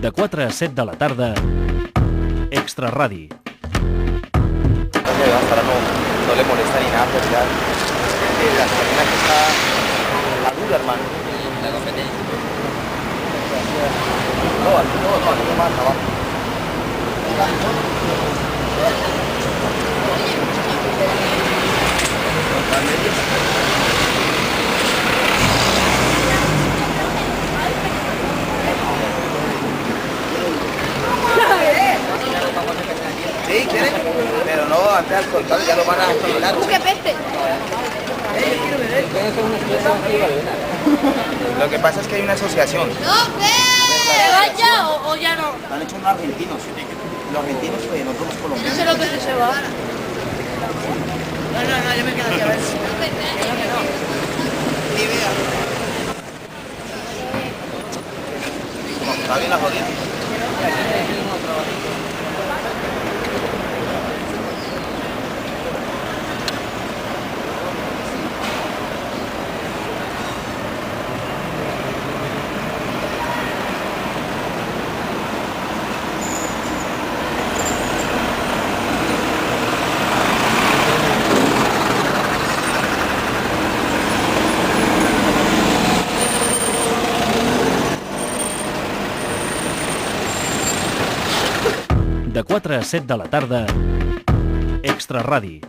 De 4 a 7 de la tarda, Extra Radi. Para no le molesta ni nada, pues ya la máquina que está la dura, hermano. La competencia. No más abajo. Sí, quieren, pero no, antes al contrario, ya lo van a jubilar. ¡Qué peste! Lo que pasa es que hay una asociación. ¡No, ¿se va ya o ya no? Lo han hecho unos argentinos. Los argentinos, pues, nosotros los colombianos. No sé lo que se va. No, yo me quedo aquí a ver. Ni idea. ¿Cómo está bien la jodida? De 4 a 7 de la tarda, Extra Radi.